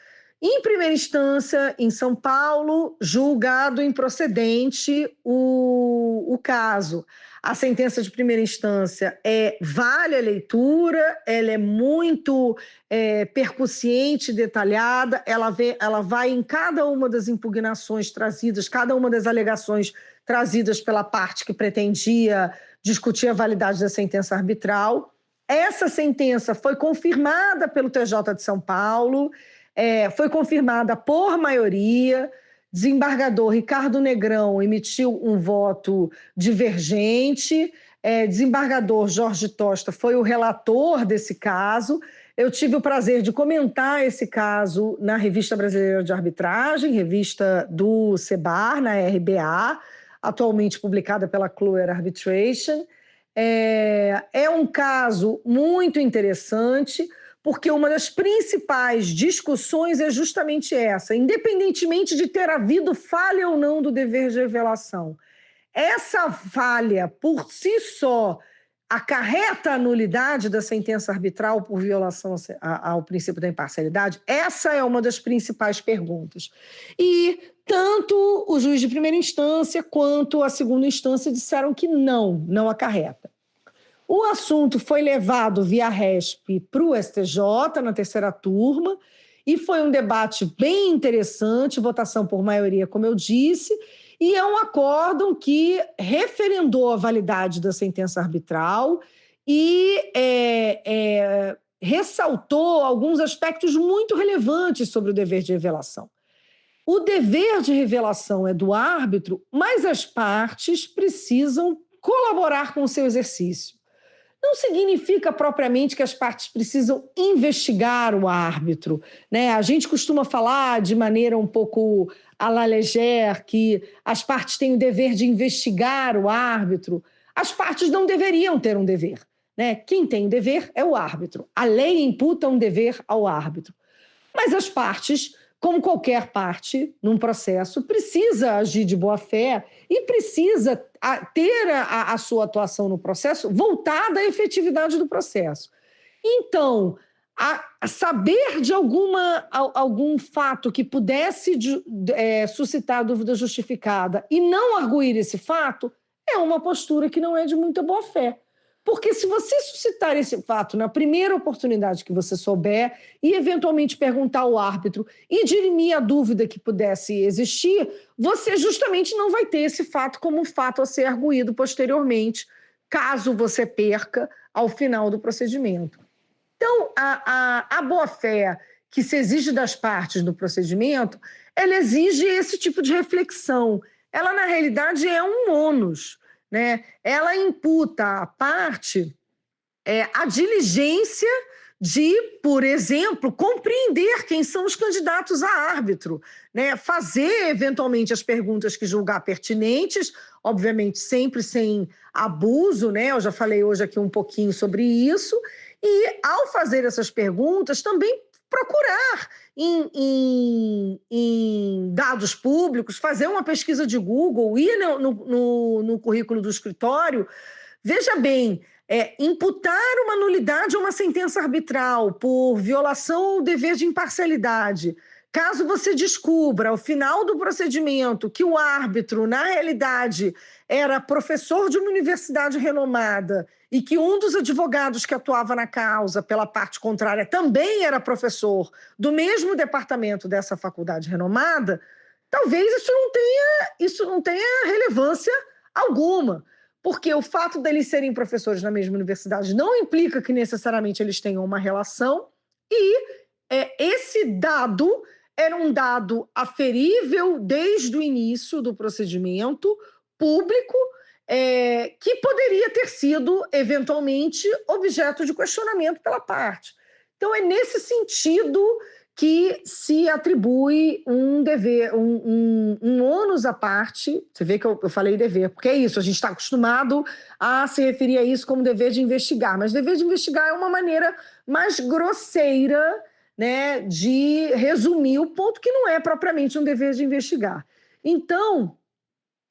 Em primeira instância, em São Paulo, julgado improcedente o caso. A sentença de primeira instância vale a leitura, ela é muito percussiente, detalhada, ela vai em cada uma das impugnações trazidas, cada uma das alegações trazidas pela parte que pretendia discutir a validade da sentença arbitral. Essa sentença foi confirmada pelo TJ de São Paulo, foi confirmada por maioria. Desembargador Ricardo Negrão emitiu um voto divergente. Desembargador Jorge Tosta foi o relator desse caso. Eu tive o prazer de comentar esse caso na Revista Brasileira de Arbitragem, revista do CEBAR, na RBA, atualmente publicada pela Kluwer Arbitration. É um caso muito interessante, porque uma das principais discussões é justamente essa, independentemente de ter havido falha ou não do dever de revelação. Essa falha, por si só, acarreta a nulidade da sentença arbitral por violação ao princípio da imparcialidade? Essa é uma das principais perguntas. E tanto o juiz de primeira instância quanto a segunda instância disseram que não acarreta. O assunto foi levado via RESP para o STJ, na terceira turma, e foi um debate bem interessante, votação por maioria, como eu disse, e é um acórdão que referendou a validade da sentença arbitral e ressaltou alguns aspectos muito relevantes sobre o dever de revelação. O dever de revelação é do árbitro, mas as partes precisam colaborar com o seu exercício. Não significa propriamente que as partes precisam investigar o árbitro, né? A gente costuma falar de maneira um pouco à la légère que as partes têm o dever de investigar o árbitro. As partes não deveriam ter um dever, né? Quem tem o dever é o árbitro. A lei imputa um dever ao árbitro. Mas as partes, como qualquer parte num processo, precisa agir de boa-fé e precisa ter a sua atuação no processo voltada à efetividade do processo. Então, a saber de algum fato que pudesse suscitar dúvida justificada e não arguir esse fato, é uma postura que não é de muita boa-fé. Porque se você suscitar esse fato na primeira oportunidade que você souber e eventualmente perguntar ao árbitro e dirimir a dúvida que pudesse existir, você justamente não vai ter esse fato como um fato a ser arguído posteriormente, caso você perca ao final do procedimento. Então, a boa-fé que se exige das partes do procedimento, ela exige esse tipo de reflexão. Ela, na realidade, é um ônus, né? Ela imputa à parte a diligência de, por exemplo, compreender quem são os candidatos a árbitro, né? Fazer, eventualmente, as perguntas que julgar pertinentes, obviamente sempre sem abuso, né? Eu já falei hoje aqui um pouquinho sobre isso, e, ao fazer essas perguntas, também procurar em dados públicos, fazer uma pesquisa de Google, ir no currículo do escritório. Veja bem, imputar uma nulidade a uma sentença arbitral por violação ao dever de imparcialidade. Caso você descubra, ao final do procedimento, que o árbitro, na realidade, era professor de uma universidade renomada e que um dos advogados que atuava na causa pela parte contrária também era professor do mesmo departamento dessa faculdade renomada, talvez isso não tenha relevância alguma, porque o fato deles serem professores na mesma universidade não implica que necessariamente eles tenham uma relação, e esse dado era um dado aferível desde o início do procedimento público, que poderia ter sido, eventualmente, objeto de questionamento pela parte. Então, é nesse sentido que se atribui um dever, um ônus à parte. Você vê que eu falei dever, porque é isso, a gente está acostumado a se referir a isso como dever de investigar, mas dever de investigar é uma maneira mais grosseira, né, de resumir o ponto que não é propriamente um dever de investigar. Então,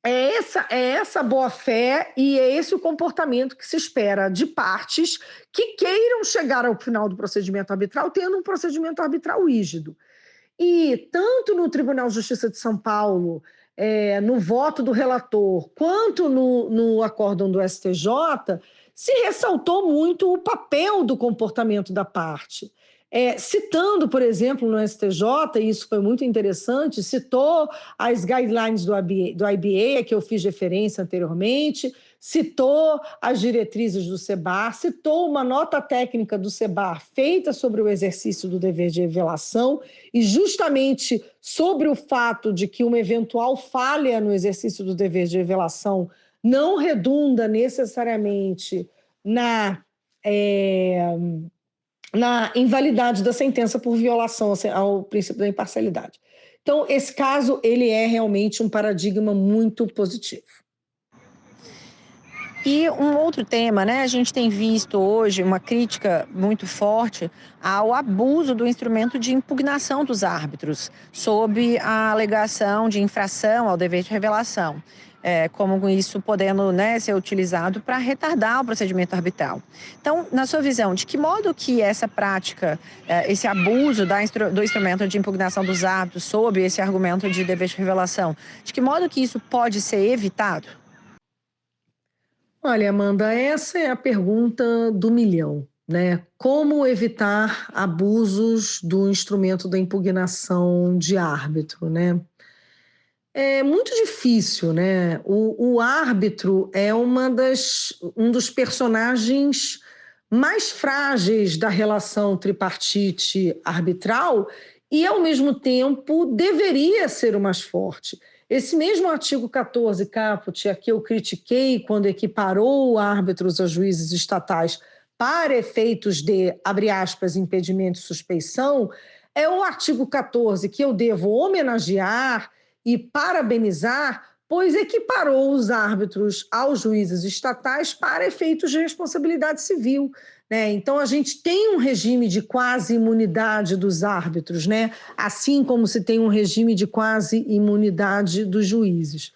é essa boa-fé e é esse o comportamento que se espera de partes que queiram chegar ao final do procedimento arbitral tendo um procedimento arbitral rígido. E tanto no Tribunal de Justiça de São Paulo, no voto do relator, quanto no acórdão do STJ, se ressaltou muito o papel do comportamento da parte. Citando, por exemplo, no STJ, e isso foi muito interessante, citou as guidelines do IBA, a que eu fiz referência anteriormente, citou as diretrizes do SEBAR, citou uma nota técnica do SEBAR feita sobre o exercício do dever de revelação e justamente sobre o fato de que uma eventual falha no exercício do dever de revelação não redunda necessariamente na invalidade da sentença por violação ao princípio da imparcialidade. Então, esse caso, ele é realmente um paradigma muito positivo. E um outro tema, né? A gente tem visto hoje uma crítica muito forte ao abuso do instrumento de impugnação dos árbitros, sob a alegação de infração ao dever de revelação. Como isso podendo, né, ser utilizado para retardar o procedimento arbitral. Então, na sua visão, de que modo que essa prática, esse abuso do instrumento de impugnação dos árbitros sob esse argumento de dever de revelação, de que modo que isso pode ser evitado? Olha, Amanda, essa é a pergunta do milhão, né? Como evitar abusos do instrumento da impugnação de árbitro, né? É muito difícil, né? O árbitro é um dos personagens mais frágeis da relação tripartite arbitral e, ao mesmo tempo, deveria ser o mais forte. Esse mesmo artigo 14, caput, a que eu critiquei quando equiparou árbitros a juízes estatais para efeitos de, abre aspas, impedimento e suspeição, é o artigo 14 que eu devo homenagear e parabenizar, pois equiparou os árbitros aos juízes estatais para efeitos de responsabilidade civil, né? Então, a gente tem um regime de quase imunidade dos árbitros, né? Assim como se tem um regime de quase imunidade dos juízes.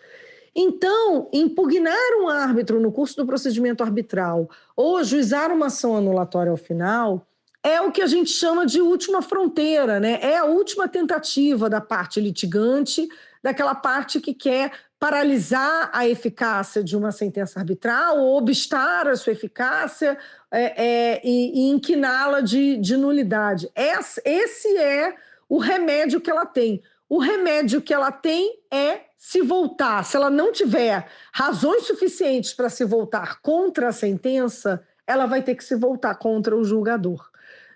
Então, impugnar um árbitro no curso do procedimento arbitral ou ajuizar uma ação anulatória ao final é o que a gente chama de última fronteira, né? É a última tentativa da parte litigante, daquela parte que quer paralisar a eficácia de uma sentença arbitral ou obstar a sua eficácia e inquiná-la de nulidade. Esse é o remédio que ela tem. O remédio que ela tem é se voltar. Se ela não tiver razões suficientes para se voltar contra a sentença, ela vai ter que se voltar contra o julgador,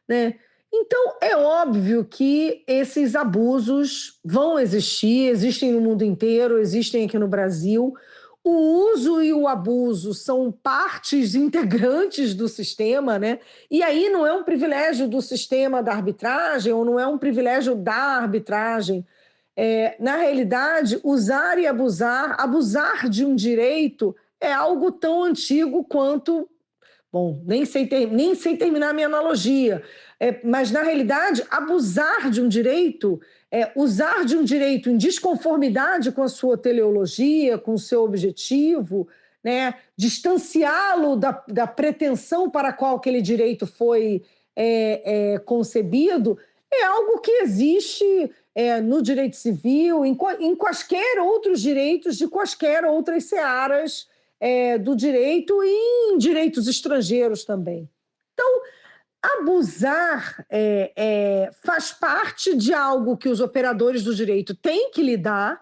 né? Então, é óbvio que esses abusos vão existir, existem no mundo inteiro, existem aqui no Brasil. O uso e o abuso são partes integrantes do sistema, né? E aí não é um privilégio do sistema da arbitragem ou não é um privilégio da arbitragem. Na realidade, usar e abusar de um direito é algo tão antigo quanto... Bom, nem sei terminar a minha analogia, mas, na realidade, abusar de um direito, usar de um direito em desconformidade com a sua teleologia, com o seu objetivo, né, distanciá-lo da pretensão para a qual aquele direito foi concebido, é algo que existe no direito civil, em quaisquer outros direitos, de quaisquer outras searas do direito e em direitos estrangeiros também. Então, abusar faz parte de algo que os operadores do direito têm que lidar,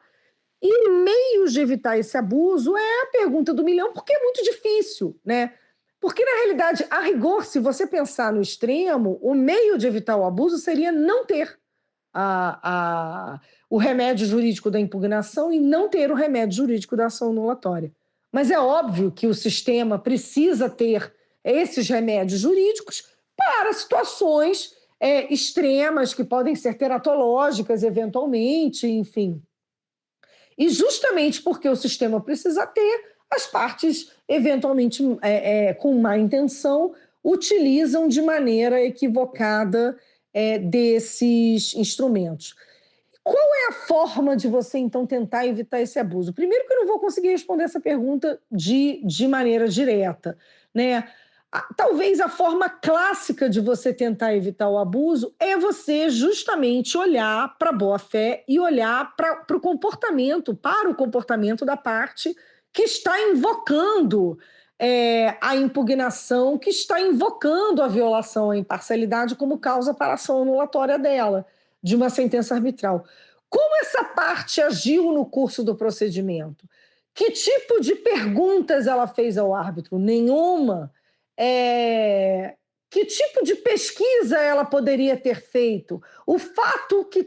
e meios de evitar esse abuso é a pergunta do milhão, porque é muito difícil, né? Porque, na realidade, a rigor, se você pensar no extremo, o meio de evitar o abuso seria não ter o remédio jurídico da impugnação e não ter o remédio jurídico da ação anulatória. Mas é óbvio que o sistema precisa ter esses remédios jurídicos para situações extremas, que podem ser teratológicas, eventualmente, enfim. E justamente porque o sistema precisa ter, as partes, eventualmente, com má intenção, utilizam de maneira equivocada desses instrumentos. Qual é a forma de você, então, tentar evitar esse abuso? Primeiro que eu não vou conseguir responder essa pergunta de maneira direta, né? Talvez a forma clássica de você tentar evitar o abuso é você justamente olhar para a boa-fé e olhar para o comportamento da parte que está invocando a impugnação, que está invocando a violação à imparcialidade como causa para a ação anulatória dela, de uma sentença arbitral. Como essa parte agiu no curso do procedimento? Que tipo de perguntas ela fez ao árbitro? Nenhuma. Que tipo de pesquisa ela poderia ter feito? O fato que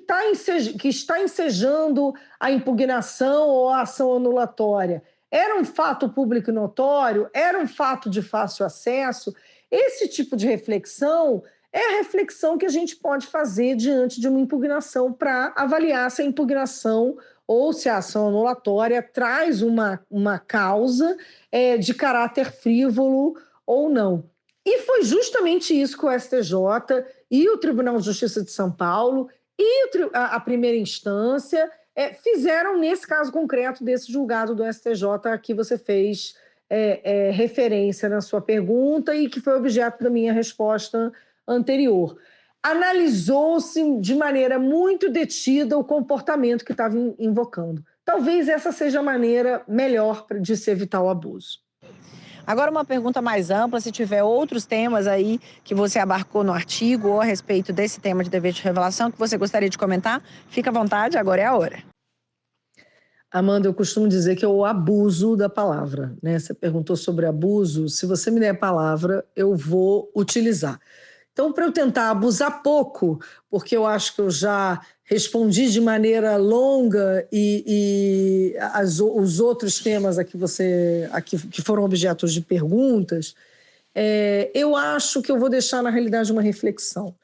está ensejando a impugnação ou a ação anulatória era um fato público e notório? Era um fato de fácil acesso? Esse tipo de reflexão é a reflexão que a gente pode fazer diante de uma impugnação para avaliar se a impugnação ou se a ação anulatória traz uma causa de caráter frívolo ou não. E foi justamente isso que o STJ e o Tribunal de Justiça de São Paulo e a primeira instância fizeram nesse caso concreto desse julgado do STJ a que você fez referência na sua pergunta e que foi objeto da minha resposta anterior. Analisou-se de maneira muito detida o comportamento que estava invocando. Talvez essa seja a maneira melhor de se evitar o abuso. Agora, uma pergunta mais ampla, se tiver outros temas aí que você abarcou no artigo ou a respeito desse tema de dever de revelação que você gostaria de comentar, fica à vontade, agora é a hora. Amanda, eu costumo dizer que é o abuso da palavra, né? Você perguntou sobre abuso, se você me der a palavra, eu vou utilizar. Então, para eu tentar abusar pouco, porque eu acho que eu já respondi de maneira longa e os outros temas aqui que foram objetos de perguntas, eu acho que eu vou deixar, na realidade, uma reflexão.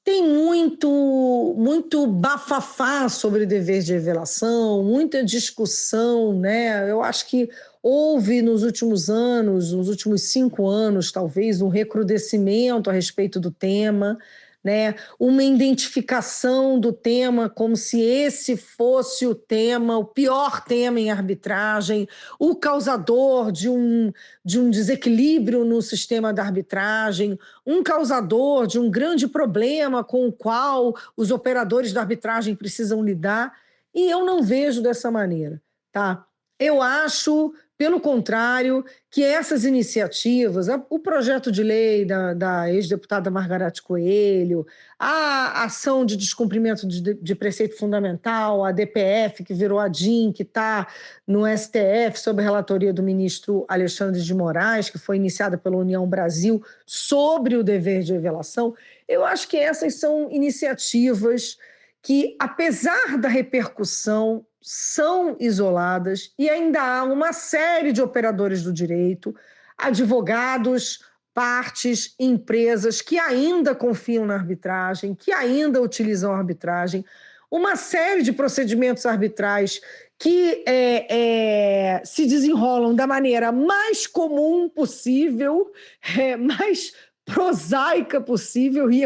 Tem muito bafafá sobre dever de revelação, muita discussão, né? Eu acho que houve nos últimos anos, nos últimos 5 anos, talvez, um recrudescimento a respeito do tema, né? Uma identificação do tema como se esse fosse o tema, o pior tema em arbitragem, o causador de um desequilíbrio no sistema da arbitragem, um causador de um grande problema com o qual os operadores da arbitragem precisam lidar, e eu não vejo dessa maneira, tá? Eu acho, pelo contrário, que essas iniciativas, o projeto de lei da ex-deputada Margareth Coelho, a ação de descumprimento de preceito fundamental, a DPF, que virou a DIN, que está no STF, sob a relatoria do ministro Alexandre de Moraes, que foi iniciada pela União Brasil, sobre o dever de revelação, eu acho que essas são iniciativas que, apesar da repercussão, são isoladas e ainda há uma série de operadores do direito, advogados, partes, empresas que ainda confiam na arbitragem, que ainda utilizam a arbitragem, uma série de procedimentos arbitrais que se desenrolam da maneira mais comum possível, mais prosaica possível, e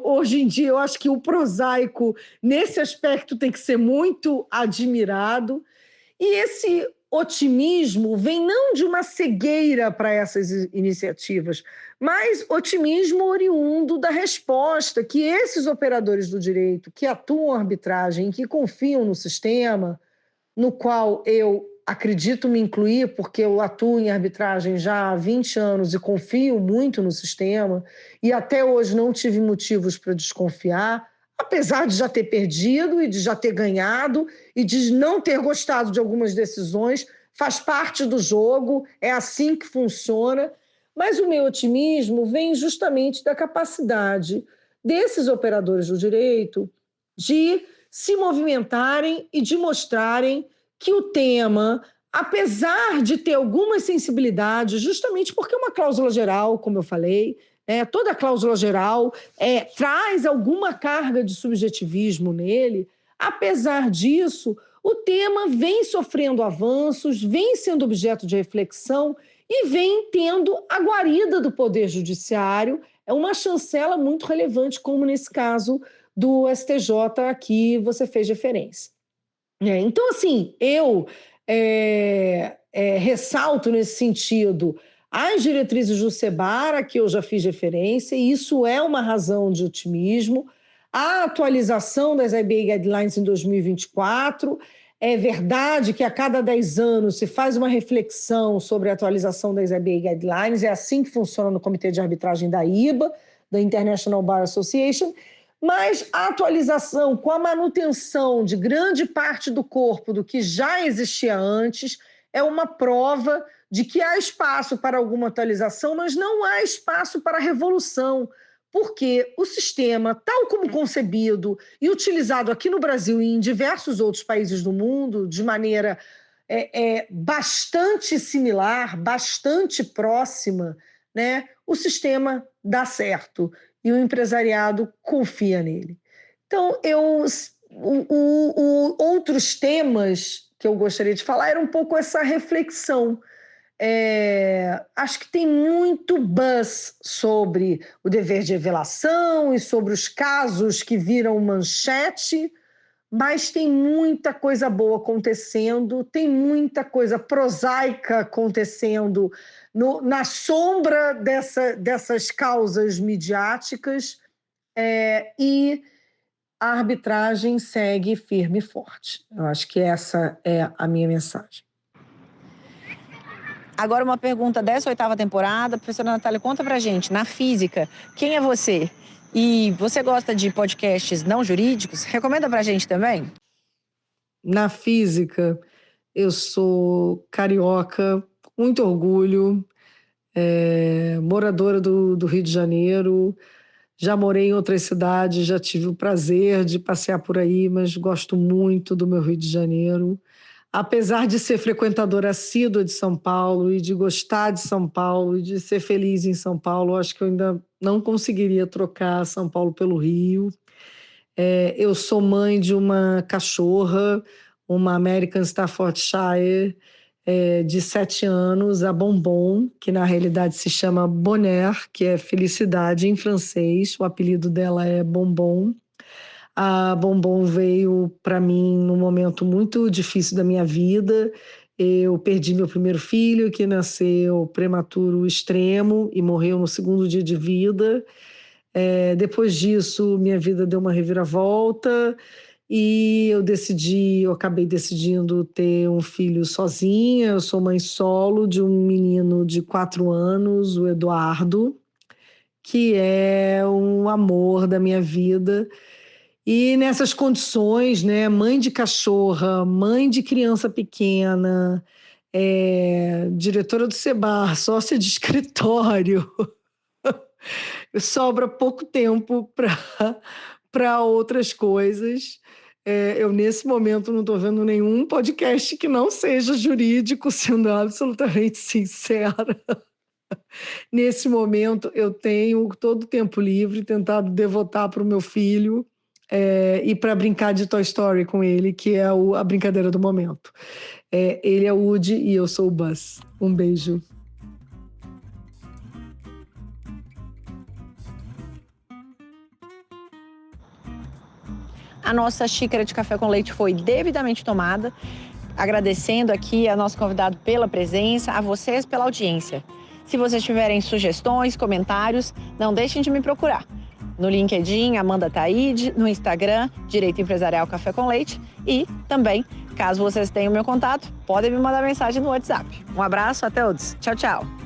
hoje em dia eu acho que o prosaico nesse aspecto tem que ser muito admirado, e esse otimismo vem não de uma cegueira para essas iniciativas, mas otimismo oriundo da resposta que esses operadores do direito que atuam em arbitragem, que confiam no sistema, no qual eu acredito me incluir, porque eu atuo em arbitragem já há 20 anos e confio muito no sistema, e até hoje não tive motivos para desconfiar, apesar de já ter perdido e de já ter ganhado e de não ter gostado de algumas decisões, faz parte do jogo, é assim que funciona, mas o meu otimismo vem justamente da capacidade desses operadores do direito de se movimentarem e de mostrarem que o tema, apesar de ter algumas sensibilidades, justamente porque é uma cláusula geral, como eu falei, toda cláusula geral traz alguma carga de subjetivismo nele, apesar disso, o tema vem sofrendo avanços, vem sendo objeto de reflexão e vem tendo a guarida do Poder Judiciário, é uma chancela muito relevante, como nesse caso do STJ a que você fez referência. Então, assim, eu ressalto nesse sentido as diretrizes do SEBAR, a que eu já fiz referência, e isso é uma razão de otimismo. A atualização das IBA Guidelines em 2024, é verdade que a cada 10 anos se faz uma reflexão sobre a atualização das IBA Guidelines, é assim que funciona no Comitê de Arbitragem da IBA, da International Bar Association, mas a atualização com a manutenção de grande parte do corpo do que já existia antes é uma prova de que há espaço para alguma atualização, mas não há espaço para revolução, porque o sistema, tal como concebido e utilizado aqui no Brasil e em diversos outros países do mundo, de maneira bastante similar, bastante próxima, né, o sistema dá certo e o empresariado confia nele. Então, outros temas que eu gostaria de falar era um pouco essa reflexão. Acho que tem muito buzz sobre o dever de revelação e sobre os casos que viram manchete, mas tem muita coisa boa acontecendo, tem muita coisa prosaica acontecendo na sombra dessas causas midiáticas, e a arbitragem segue firme e forte. Eu acho que essa é a minha mensagem. Agora uma pergunta dessa 8ª temporada. Professora Natália, conta pra gente, na física, quem é você? E você gosta de podcasts não jurídicos? Recomenda pra gente também? Na física, eu sou carioca, muito orgulho, moradora do Rio de Janeiro, já morei em outras cidades, já tive o prazer de passear por aí, mas gosto muito do meu Rio de Janeiro. apesar de ser frequentadora assídua de São Paulo e de gostar de São Paulo e de ser feliz em São Paulo, acho que eu ainda não conseguiria trocar São Paulo pelo Rio. Eu sou mãe de uma cachorra, uma American Staffordshire, de 7 anos, a Bonbon, que na realidade se chama Bonheur, que é felicidade em francês. O apelido dela é Bonbon. A Bonbon veio para mim num momento muito difícil da minha vida. Eu perdi meu primeiro filho, que nasceu prematuro extremo e morreu no 2º dia de vida. Depois disso, minha vida deu uma reviravolta e eu acabei decidindo ter um filho sozinha. Eu sou mãe solo de um menino de 4 anos, o Eduardo, que é um amor da minha vida. E nessas condições, né, mãe de cachorra, mãe de criança pequena, diretora do Sebar, sócia de escritório, sobra pouco tempo para outras coisas. Eu, nesse momento, não estou vendo nenhum podcast que não seja jurídico, sendo absolutamente sincera. Nesse momento, eu tenho todo o tempo livre, tentado devotar para o meu filho e para brincar de Toy Story com ele, que é a brincadeira do momento. Ele é o Woody e eu sou o Buzz. Um beijo. A nossa xícara de café com leite foi devidamente tomada. Agradecendo aqui a nosso convidado pela presença, a vocês pela audiência. Se vocês tiverem sugestões, comentários, não deixem de me procurar. No LinkedIn, Amanda Taide, no Instagram, Direito Empresarial Café com Leite e também, caso vocês tenham meu contato, podem me mandar mensagem no WhatsApp. Um abraço, até outros. Tchau, tchau.